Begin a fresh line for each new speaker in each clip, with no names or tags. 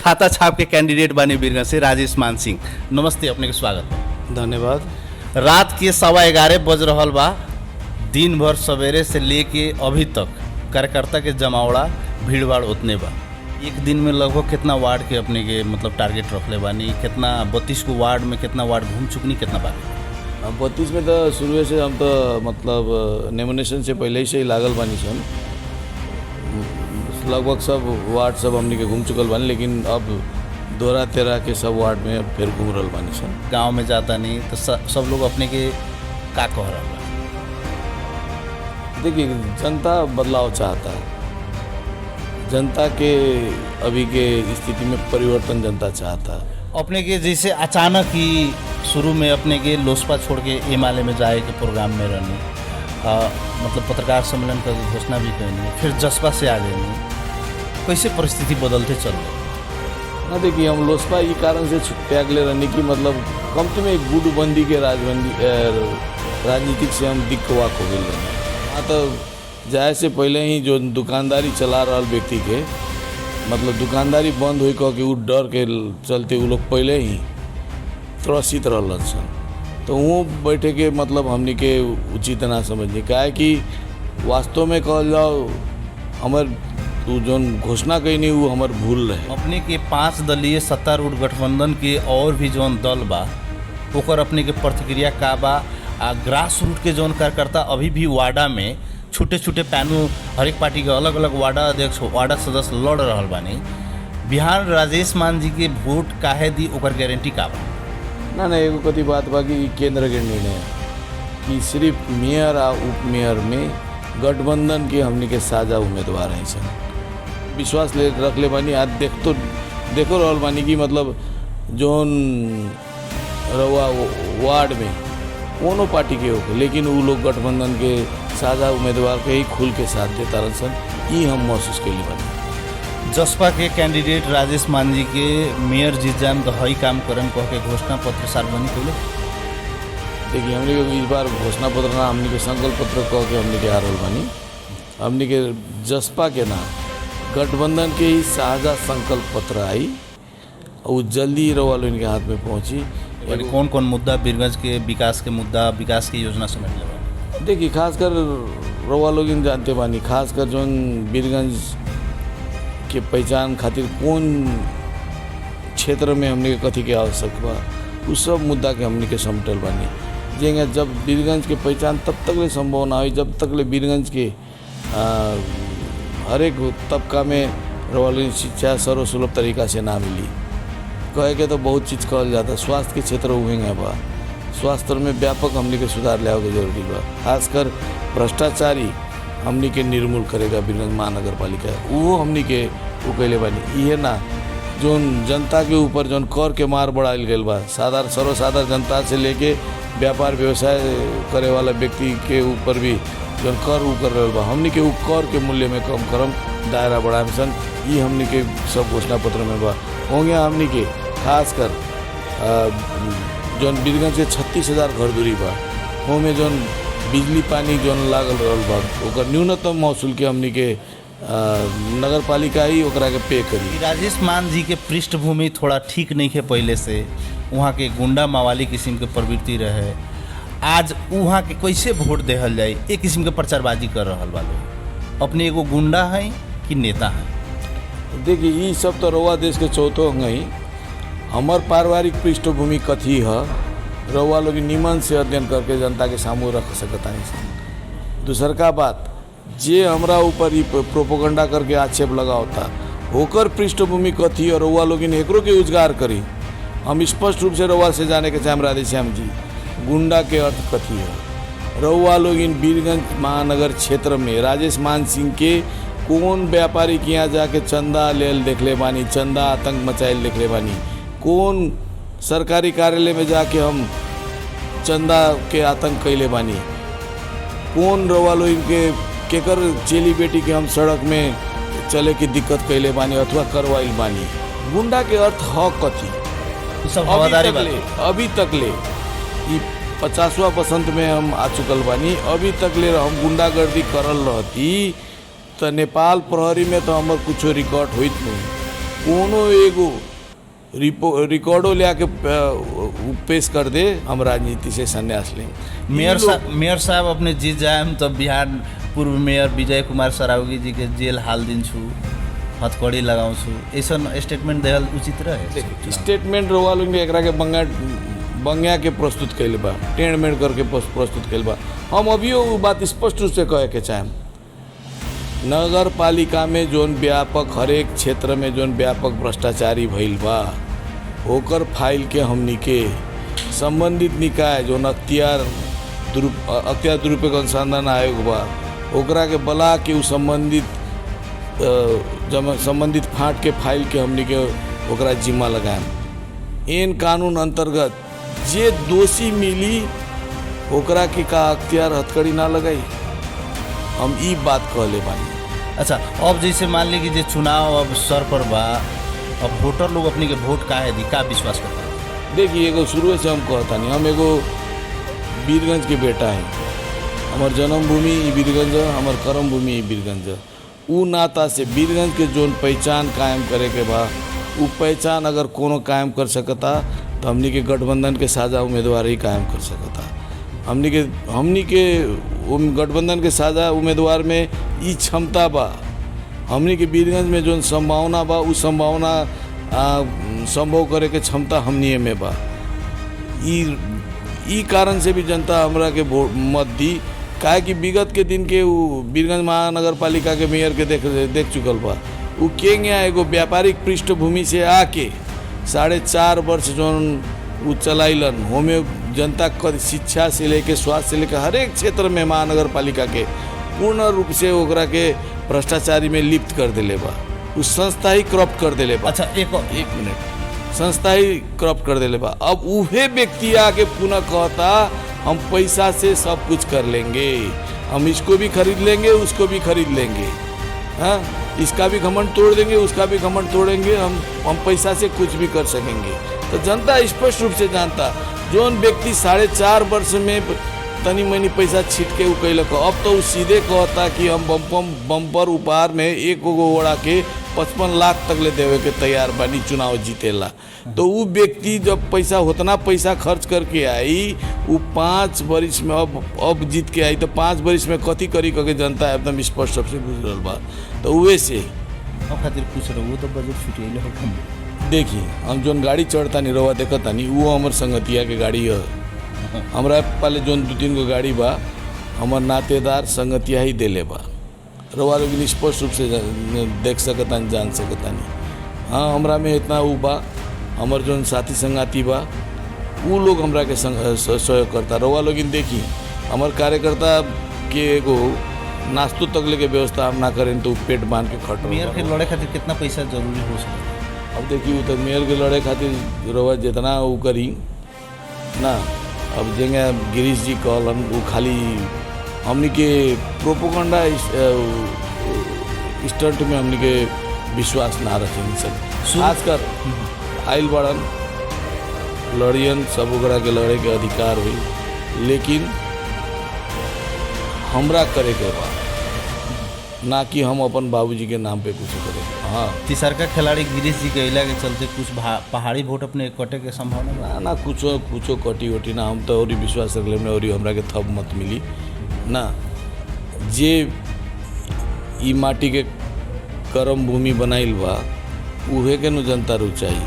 खाता छाप के कैंडिडेट बने बीरगंज से राजेश मान सिंह। नमस्ते, अपने के स्वागत बा।
धन्यवाद।
रात के 11:15 बज रहल बा। दिन भर सवेरे से लेके अभी तक कार्यकर्ता के जमावड़ा भीड़ भाड़ उतने बा। एक दिन में लगभग कितना वार्ड के अपने के मतलब टारगेट रखले बानी, कितना 32 को वार्ड में कितना वार्ड घूम चुकनी, कितना बार
32 में तो शुरू से हम तो मतलब नॉमिनेशन से पहले ही से ही लागल बानी सन। लगभग सब वार्ड सब हमने के घूम चुकल बानी, लेकिन अब 12-13 के सब वार्ड में अब फिर घूम रहल बानी सन।
गांव में जाता नहीं तो सब लोग अपने के का कह रहा बा।
देखिए, जनता बदलाव चाहता है। जनता के अभी के स्थिति में परिवर्तन जनता चाहता है।
अपने के जैसे अचानक ही शुरू में अपने के लोसपा छोड़ के एमआलए में जाए के प्रोग्राम में रहने, मतलब पत्रकार सम्मेलन का घोषणा भी करनी, फिर जसपा से आ गए, कैसे परिस्थिति बदलते चल रहे
ना। देखिए, हम लोसपा ये कारण से त्याग ले रहने की मतलब कमती में एक गुटबंदी के राजनीतिक से हम दिक्कवाक हो गए। हाँ, तो जाए से पहले ही जो दुकानदारी चला रहा व्यक्ति के मतलब दुकानदारी बंद हुई कह के वो डर के चलते वो लोग पहले ही त्रसित रहलन सन। तो वो बैठे के मतलब हमने के उचित ना समझने का है कि वास्तव में कहल जाओ हमार तू जौन घोषणा कही वो हमार भूल रहे।
अपने के 5 दलीय सत्तारूढ़ गठबंधन के और भी जौन दल बा ओकर अपने के प्रतिक्रिया का बा। ग्रास रूट के जौन कार्यकर्ता अभी भी वार्डा में छोटे छोटे पैनल हर एक पार्टी के अलग अलग वार्डा अध्यक्ष वार्डा सदस्य लड़ रहल बानी, बिहार राजेश मान जी के वोट काहे दी ओकर गारंटी का बा?
ना एगो कथी बात बा कि केंद्र के निर्णय है कि सिर्फ मेयर और उप मेयर में गठबंधन के हमने के साझा उम्मीदवार हैं सन। विश्वास ले रख ले बानी। आज देखो रहल बानी कि मतलब जोन रवा वार्ड में कोनो पार्टी के हो, लेकिन वो लोग गठबंधन के साझा उम्मीदवार के ही खुल के साथ देता रहन सन। ये हम महसूस के लिए बानी।
जसपा के कैंडिडेट राजेश मान जी के मेयर जीत जान तो हई काम करन कह के घोषणा पत्र सार्वजनिक कैले।
देखिए, हमने के इस बार घोषणा पत्र ना हमने के संकल्प पत्र कह के हमने के आ रहल बानी। हमने के जसपा के ना गठबंधन के ही साझा संकल्प पत्र आई और जल्दी रवा लोग इनके हाथ में पहुंची।
कौन कौन मुद्दा बीरगंज के विकास के मुद्दा, विकास की योजना समझ ले?
देखिए, खासकर रवा लोग इन जानते बानी, खासकर जो बीरगंज के पहचान खातिर कौन क्षेत्र में हमने के कथी के आवश्यक बा उस सब मुद्दा के हमने के समटल बानी। जेंगे जब बीरगंज के पहचान तब तक ले संभव ना हुई जब तक ले बीरगंज के हर एक तबका में रवा लोग शिक्षा सर्वसुलभ तरीका से ना मिली। कहे के तो बहुत चीज़ कहल जाता। स्वास्थ्य के क्षेत्र उहेंगे बा, स्वास्थ्य में व्यापक हमने के सुधार ले के जरूरी बा। खासकर भ्रष्टाचारी हमने के निर्मूल करेगा बीरगंज महानगर पालिका, वो हमने के वो कैले बानी। ये ना जोन जनता के ऊपर जोन कर के मार बढ़ाइल गई बा, सर्वसाधारण जनता से लेके व्यापार व्यवसाय करे वाला व्यक्ति के ऊपर भी जोन कर उ कर रहा बा, हमने के उ कर के मूल्य में कम करम दायरा बढ़ाए सन। ये हमने के सब घोषणा पत्र में बा होंगे। हमने के खासकर जौन बीरगंज के 36,000 घर दूरी बा होमे जौन बिजली पानी जौन लागल रहल बा ओकर न्यूनतम महसूल के हमने के नगर पालिका ही ओकरा के पे करी।
राजेश मान जी के पृष्ठभूमि थोड़ा ठीक नहीं है पहले से, वहाँ के गुंडा मावाली किस्म के प्रवृत्ति रहे। आज वहाँ के कैसे वोट देहल जाए एक किस्म के प्रचारबाजी कर रहा बा लोग। अपने एगो गुंडा है कि नेता है?
देखिए, ये सब तो रवा देश के चौथो अंग ही। हमार पारिवारिक पृष्ठभूमि कथी है रवा लोग निमन से अध्ययन करके जनता के सामने रख सकता नहीं। दूसर का बात जे हमरा ऊपर ही प्रोपोगंडा करके आक्षेप लगावता होकर पृष्ठभूमि कथी और रवा लोग एकरो के उजगार करी। हम स्पष्ट रूप से रवा से जाने के चाहे राधेश्याम जी गुंडा के अर्थ कथी है। रवा लोग बीरगंज महानगर क्षेत्र में राजेश मान सिंह के कौन व्यापारी के यहाँ जाके चंदा लेल देख ले बानी, चंदा आतंक मचाइल देख ले बानी, कौन सरकारी कार्यालय में जाके हम चंदा के आतंक कैले बानी, कौन रवा लोग इनके केकर चेली बेटी के हम सड़क में चले की दिक्कत कैले बानी अथवा करवाइल बानी। गुंडा के अर्थ ह कथी? अभी तक ले 50वां बसंत में हम आ चुकल बानी। अभी तक ले हम गुंडागर्दी करल रहती तो नेपाल प्रहरी में तो हमार कुछ रिकॉर्ड होइत नहीं। कोनो एगो रिकॉर्डो ले आके पेश कर दे, हम राजनीति से संन्यास लें।
मेयर साहब अपने जीत जाए तो बिहार पूर्व मेयर विजय कुमार सरावगी जी के जेल हाल दिन छु, हथकड़ी लगाऊँ छु, ऐसा स्टेटमेंट देहल उचित रहे?
स्टेटमेंट रोवा लोग एकरा के बंगा के प्रस्तुत कैल बा, टेढ़ मेढ़ करके प्रस्तुत कैल बा। हम अभी वो बात स्पष्ट रूप से कहे के चाहें, नगर पालिका में जोन व्यापक हरेक क्षेत्र में जोन व्यापक भ्रष्टाचारी भइल बा, ओकर फाइल के हमनी के संबंधित निकाय जोन अख्तियार दुरुपयोग अनुसंधान आयोग बा, ओकरा के बला के उ संबंधित फाँट के फाइल के हमनी के ओकरा जिम्मा लगाएं। इन कानून अंतर्गत जे दोषी मिली ओकरा के का अख्तियार हथकड़ी ना लगाई, हम ई बात कहले बानी।
अच्छा, अब जैसे मान ली कि जे चुनाव अब सर पर बा, अब वोटर लोग अपने के वोट काहे दी, का विश्वास करता है?
देखिए, एगो शुरू से हम कहता नहीं, हम एगो वीरगंज के बेटा हैं, हमार जन्मभूमि वीरगंज, हमार कर्म भूमि वीरगंज। उ नाता से वीरगंज के जोन पहचान कायम करे के बा, उ पहचान अगर कोनो कायम कर सकता तो हमनी के गठबंधन के साझा उम्मीदवार ही कायम कर सकता। हमनी के गठबंधन के साझा उम्मीदवार में ई क्षमता बा, हमनी के वीरगंज में जोन संभावना बा, उ संभावना संभव करे के क्षमता हमनी में बा। ई कारण से भी जनता हमरा के मत दी, काहे कि विगत के दिन के वीरगंज महानगर पालिका के मेयर के देख चुकल बा। उ केंगे एगो व्यापारिक पृष्ठभूमि से आके 4.5 वर्ष जोन उ चलाइलन, होमे जनता का शिक्षा से लेके स्वास्थ्य से लेके हर एक क्षेत्र में महानगर पालिका के पूर्ण रूप से ओकरा के भ्रष्टाचारी में लिप्त कर दिले बा। उस संस्था ही करप्ट कर दिले बा।
अच्छा, एक
मिनट, संस्था ही करप्ट कर दिले बा। अब उहे व्यक्ति आके पुनः कहता हम पैसा से सब कुछ कर लेंगे, हम इसको भी खरीद लेंगे, उसको भी खरीद लेंगे, हाँ, इसका भी घमंड तोड़ देंगे, उसका भी घमंड तोड़ेंगे, हम पैसा से कुछ भी कर सकेंगे। तो जनता स्पष्ट रूप से जानता, जोन व्यक्ति 4.5 वर्ष में तनी मनी पैसा छीट के उ कैलक, अब तो उ सीधे कहता कि हम बम्पर उपहार में एक गो ओड़ा के 55 लाख तक ले देवे के तैयार बानी चुनाव जीतेला। तो उ व्यक्ति जब पैसा उतना पैसा खर्च करके आई, उ 5 वर्ष में अब जीत के आई, तो 5 वर्ष में कथी करी करके जनता एकदम स्पष्ट रूप से बुझ रहा बा। तो उहे से
खातिर पूछ रहा, वो तो बजट छुटिए हो।
देखिए, हम जोन गाड़ी चढ़ता नहीं रवा देखता नहीं, वो हमार संगतिया के गाड़ी है। हमरा पहले जोन 2-3 गो गाड़ी बा, हमार नातेदार संगतिया ही देले बा। रवा लोग स्पष्ट रूप से देख सकता नहीं, जान सकता नहीं। हाँ, हमरा में इतना उ बा, हमार जोन साथी संगाती बा, वो लोग हमरा के सहयोग करता। रवा लोग देखी, हमार कार्यकर्ता के एगो नाश्तो तक लेके व्यवस्था हम ना करें तो पेट बांध के खट।
मेयर के लड़े खातिर कितना पैसा जरूरी हो सकता?
अब देखिए, वो तो मेयर के लड़े खातिर रवा जितना वो करी ना, अब जेंगे गिरीश जी कहलन, वो खाली हमनी के प्रोपोगंडा स्टंट में हमनी के विश्वास ना रखें सब, खासकर आइल बड़न लड़ियन सब ओकरा के लड़े के अधिकार हुई, लेकिन हमरा करे के बा ना कि हम अपन बाबूजी के नाम पे कुछ करें। हाँ,
तीसरका खिलाड़ी गिरीश जी के इला के चलते कुछ पहाड़ी वोट अपने कटे के संभावना बा
ना, कुछो कटी वटी ना, हम तो और विश्वास रख लें और हमरा के थप मत मिली ना। जे ई माटी के कर्म भूमि बनाइल बा, उहे के नु जनता रुचाई।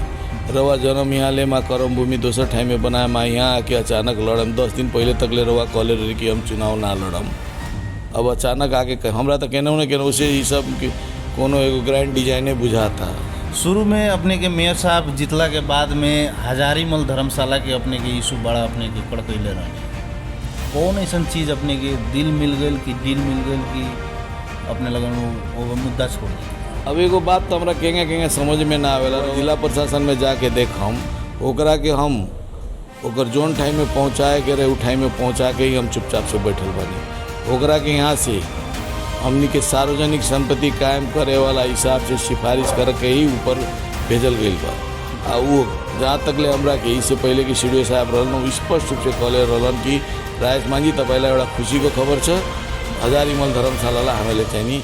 रवा जन्म यहाँ ले, माँ कर्म भूमि दोसर ठाई में बनाए, माँ यहाँ आके अचानक लड़म। 10 दिन पहले तक ले रवा कहले रही कि हम चुनाव ना लड़म, अब अचानक आके हमरा तो कहना न कहना, उसे ये सब कोनो एगो ग्रैंड डिजाइने बुझाता।
शुरू में अपने के मेयर साहब जीतला के बाद में हजारीमल धर्मशाला के अपने के इशू बड़ा अपने के कड़कैले रहने, कौन ऐसा चीज़ अपने के दिल मिल गई कि डील मिल गई कि अपने लगन वो मुद्दा छोड़ दी?
अब एगो बात तो हमरा केंगे समझ में ना आवेला। जिला प्रशासन में जाके देख, हम ओकरा के हम ओकर जोन टाइम में पहुँचाए के रहे, उ टाइम में पहुँचा के ही हम चुपचाप से बैठल बानी। ओकरा के यहाँ से हमनी के सार्वजनिक संपत्ति कायम करे वाला हिसाब से सिफारिश करके ही ऊपर भेजल गई बा। आ वो जहाँ तक ले हमरा के इससे पहले कि सीडीओ साहब रहन, स्पष्ट रूप से कहले रहन कि राजेश मान जी तपाईँलाई एउटा खुसीको खबर छ, हजारीमल धर्मशालालाई हामीले चाहिँ नि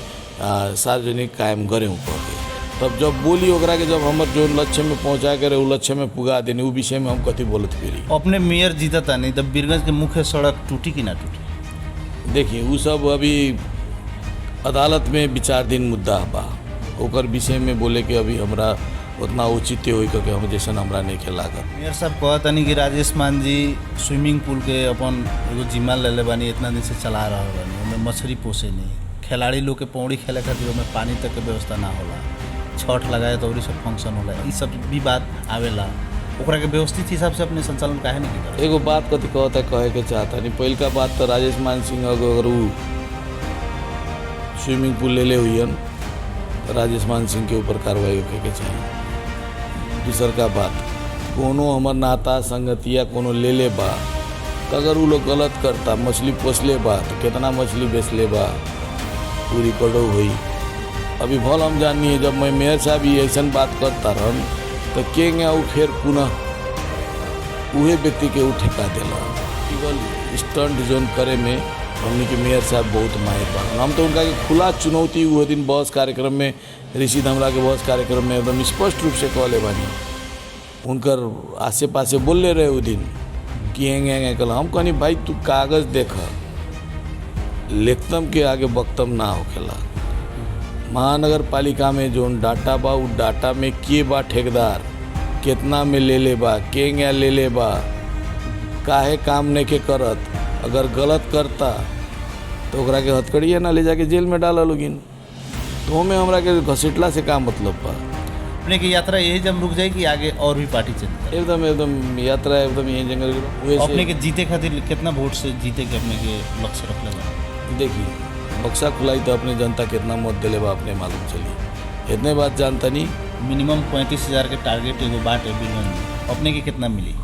सार्वजनिक कायम गऱ्यौँ। तब जब बोली ओकरा के जब हमर जो लक्ष्य में पहुँचा के रहे उ लक्ष्य में पुगा देनी उ विषय में हम कथी बोलत फिरी।
अपने मेयर जीतता नहीं तब बीरगंज के मुख्य सड़क टूटी कि ना टूटी?
देखिए उ सब अभी अदालत में विचाराधीन मुद्दा बा, ओकर विषय में बोले के अभी हमरा उतना औचित्य होई कि हम जैसन हमरा नहीं के लागत।
मेयर साहब कहतनी कि राजेश मान जी स्विमिंग पूल के अपन एगो जिम्मा ले बानी, इतना दिन से चला रहा बानी, ओमे मछली पोसे नहीं, खिलाड़ी लोग के पौड़ी खेले खातिर ओमे पानी तक के व्यवस्था ना होला, छठ लगाए तो और सब फंक्शन होला, ये सब भी बात आवेला, ओकरा के व्यवस्थित हिसाब से अपने संचालन काहे नहीं करता?
एगो बात कथी कहता कहे के चाहता नहीं, पहिल का बात तो राजेश मान सिंह अगर उ स्विमिंग पूल ले हुई राजेश मान सिंह के ऊपर कार्रवाई होके के चाहिए। दूसर का बात कोनो हमर नाता संगतिया कोनो ले बा तो अगर उ लोग गलत करता मछली पोसले बा तो कितना मछली बेचले बा पूरी कड़ो हुई। अभी भल हम जानिए जब मैं मेयर साहब ही ऐसा बात करता रहन तो केंगे उ फिर पुनः उहे व्यक्ति के उ ठेका दिला। केवल स्टंट जोन करे में हमने के मेयर साहब बहुत माहिर बा। हम तो उनका के खुला चुनौती वो दिन बहस कार्यक्रम में ऋषि धमरा के बहस कार्यक्रम में एकदम स्पष्ट रूप से कहले बानी, उनकर आसे पासे बोलले रहे वो दिन कि एंगे कल हम कहनी भाई तू कागज देख लिखतम के आगे वक्तम ना होखेला। महानगर पालिका में जोन डाटा बा उ डाटा में के बा ठेकेदार कितना में ले बा केंगे ले बा काहे काम नहीं के करत, अगर गलत करता तो ओकरा के हथकड़िया ना ले जाके जेल में डाला लोगिन, तो हमें हमरा के घसीटला से का मतलब बा।
अपने की यात्रा यही जब रुक जाए कि आगे और भी पार्टी चलती?
एकदम एकदम यात्रा एकदम यही जंगल
अपने के जीते खातिर कितना वोट से जीते के अपने के लक्ष्य रख लगा?
देखिए बक्सा खुलाई तो अपने जनता कितना मत दिले बा अपने मालूम चली, इतने बात जानता नहीं।
मिनिमम 35,000 के टारगेट एगो बाटे बीरगंज, अपने के कितना मिली?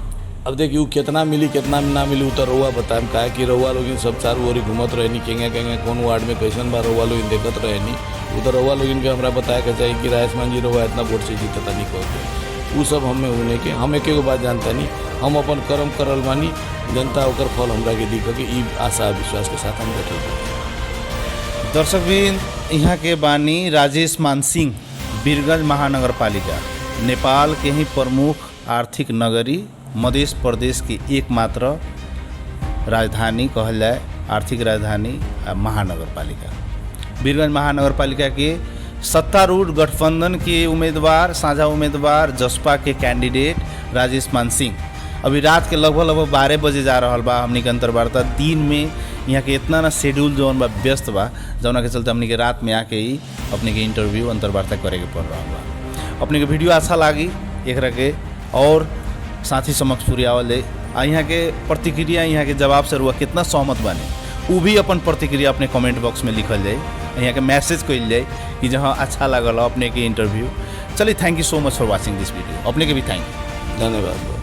अब देखिए वो कितना मिली कितना ना मिली तो रउआ बताएम काहे कि रउआ लोग सब चारू ओरी घूमत रहनी केंगे कौन वार्ड में कैसन बा रउआ लोग देखत रहनी, वो तो रउआ लोग के हमरा बताए के चाहिए कि राजेश मान जी रउआ इतना वोट से जीतता नहीं कहते, वो सब हमें उन्हें के हम एक बात जानता नहीं, हम अपन कर्म करल मानी, जनता ओकर फल हमरा के दी के ई आशा विश्वास के साथ हम बैठे।
दर्शकबिन यहाँ के बानी राजेश मान सिंह, बीरगंज महानगर पालिका नेपाल के ही प्रमुख आर्थिक नगरी, मध्य प्रदेश की एकमात्र राजधानी कहल जाए, आर्थिक राजधानी महानगर पालिका। बीरगंज महानगर पालिका के सत्तारूढ़ गठबंधन के उम्मीदवार, साझा उम्मीदवार जसपा के कैंडिडेट राजेश मान सिंह अभी रात के लगभग 12 बजे जा रहा बा। हमनी के अंतर्वार्ता दिन में यहाँ के इतना ना शेड्यूल जौन बा व्यस्त बा, जौना के चलते हमनी के रात में आके ही अपने के इंटरव्यू अंतर्वार्ता करे के पड़ रहा बा। अपने के वीडियो अच्छा लागी एकरा के और साथी समक्ष पुरियावल जाए, यहाँ के प्रतिक्रिया, यहाँ के जवाब से रुआ कितना सहमत बने वो भी अपन प्रतिक्रिया अपने कमेंट बॉक्स में लिखल जाए, यहाँ के मैसेज कल जाए कि जहाँ अच्छा लगल अपने के इंटरव्यू। चलिए thank you so much for watching this video, अपने के भी थैंक यू,
धन्यवाद।